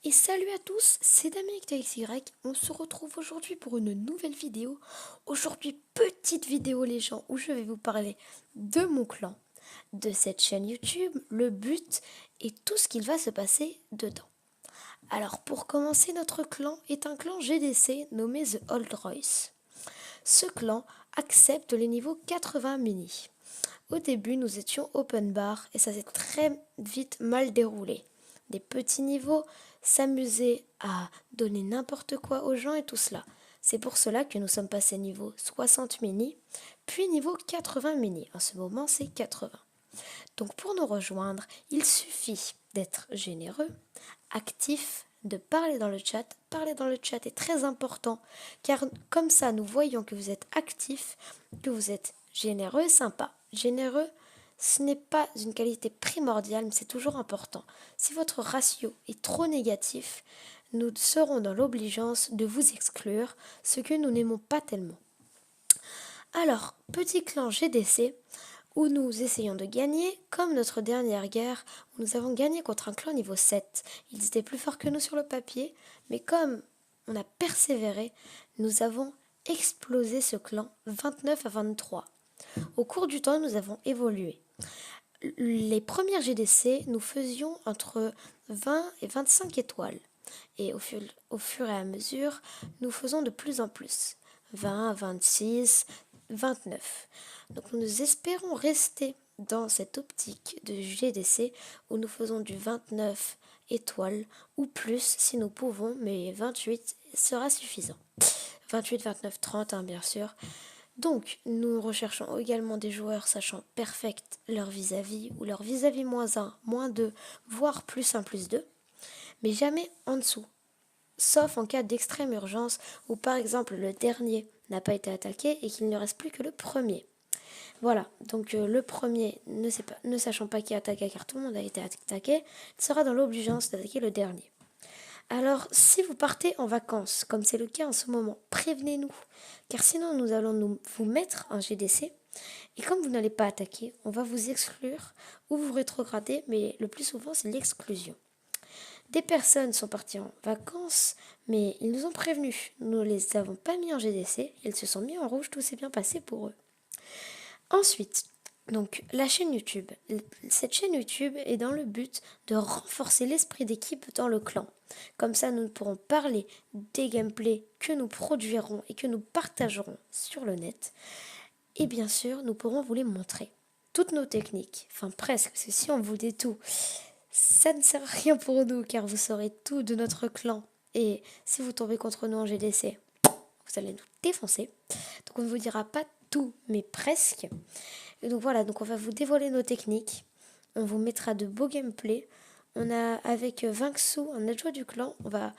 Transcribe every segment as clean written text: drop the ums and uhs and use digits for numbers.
Et salut à tous, c'est Damien avec TXY. On se retrouve aujourd'hui pour une nouvelle vidéo. Aujourd'hui, petite vidéo les gens où je vais vous parler de mon clan, de cette chaîne YouTube, le but et tout ce qu'il va se passer dedans. Alors pour commencer, notre clan est un clan GDC nommé The Old Royce. Ce clan accepte les niveaux 80 mini. Au début, nous étions open bar et ça s'est très vite mal déroulé. Des petits niveaux, s'amuser à donner n'importe quoi aux gens et tout cela. C'est pour cela que nous sommes passés niveau 60 mini, puis niveau 80 mini. En ce moment, c'est 80. Donc pour nous rejoindre, il suffit d'être généreux, actif, de parler dans le chat. Parler dans le chat est très important, car comme ça, nous voyons que vous êtes actif, que vous êtes généreux et sympa. Généreux, ce n'est pas une qualité primordiale, mais c'est toujours important. Si votre ratio est trop négatif, nous serons dans l'obligeance de vous exclure, ce que nous n'aimons pas tellement. Alors, petit clan GDC, où nous essayons de gagner, comme notre dernière guerre, où nous avons gagné contre un clan niveau 7. Ils étaient plus forts que nous sur le papier, mais comme on a persévéré, nous avons explosé ce clan 29 à 23. Au cours du temps, nous avons évolué. Les premières GDC, nous faisions entre 20 et 25 étoiles. Et au fur et à mesure, nous faisons de plus en plus. 20, 26, 29. Donc nous espérons rester dans cette optique de GDC où nous faisons du 29 étoiles ou plus si nous pouvons, mais 28 sera suffisant. 28, 29, 30 bien sûr. Donc nous recherchons également des joueurs sachant perfect leur vis-à-vis ou leur vis-à-vis -1, -2, voire +1, +2, mais jamais en dessous. Sauf en cas d'extrême urgence où par exemple le dernier n'a pas été attaqué et qu'il ne reste plus que le premier. Voilà, donc le premier, ne sachant pas qui attaquer car tout le monde a été attaqué, sera dans l'obligeance d'attaquer le dernier. Alors, si vous partez en vacances, comme c'est le cas en ce moment, prévenez-nous, car sinon nous allons vous mettre un GDC, et comme vous n'allez pas attaquer, on va vous exclure ou vous rétrograder, mais le plus souvent c'est l'exclusion. Des personnes sont parties en vacances, mais ils nous ont prévenus. Nous ne les avons pas mis en GDC, ils se sont mis en rouge, tout s'est bien passé pour eux. Ensuite, donc la chaîne YouTube. Cette chaîne YouTube est dans le but de renforcer l'esprit d'équipe dans le clan. Comme ça, nous pourrons parler des gameplays que nous produirons et que nous partagerons sur le net. Et bien sûr, nous pourrons vous les montrer. Toutes nos techniques, enfin presque, parce que si on vous dit tout, ça ne sert à rien pour nous, car vous saurez tout de notre clan. Et si vous tombez contre nous en GDC, vous allez nous défoncer. Donc on ne vous dira pas tout, mais presque. Et donc voilà, donc on va vous dévoiler nos techniques. On vous mettra de beaux gameplays. On a avec Vinxou, un adjoint du clan, on va,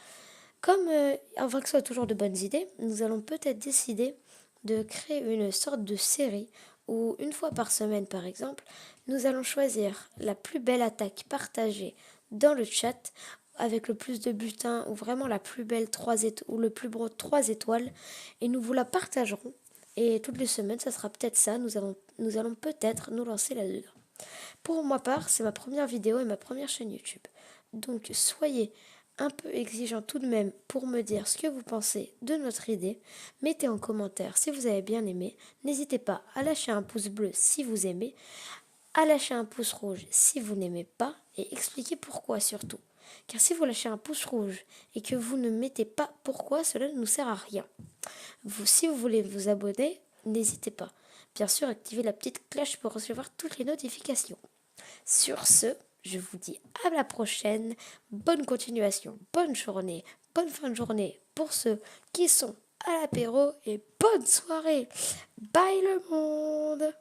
comme Vinxou a toujours de bonnes idées, nous allons peut-être décider de créer une sorte de série où une fois par semaine par exemple, nous allons choisir la plus belle attaque partagée dans le chat avec le plus de butins ou vraiment la plus belle 3 étoiles ou le plus beau 3 étoiles et nous vous la partagerons et toutes les semaines ça sera peut-être ça, nous allons peut-être nous lancer là-dedans. Pour ma part, c'est ma première vidéo et ma première chaîne YouTube. Donc soyez un peu exigeant tout de même pour me dire ce que vous pensez de notre idée. Mettez en commentaire si vous avez bien aimé. N'hésitez pas à lâcher un pouce bleu si vous aimez, à lâcher un pouce rouge si vous n'aimez pas et expliquez pourquoi surtout. Car si vous lâchez un pouce rouge et que vous ne mettez pas pourquoi, cela ne nous sert à rien. Si vous voulez vous abonner, n'hésitez pas. Bien sûr, activez la petite cloche pour recevoir toutes les notifications. Sur ce, je vous dis à la prochaine. Bonne continuation, bonne journée, bonne fin de journée pour ceux qui sont à l'apéro et bonne soirée. Bye le monde!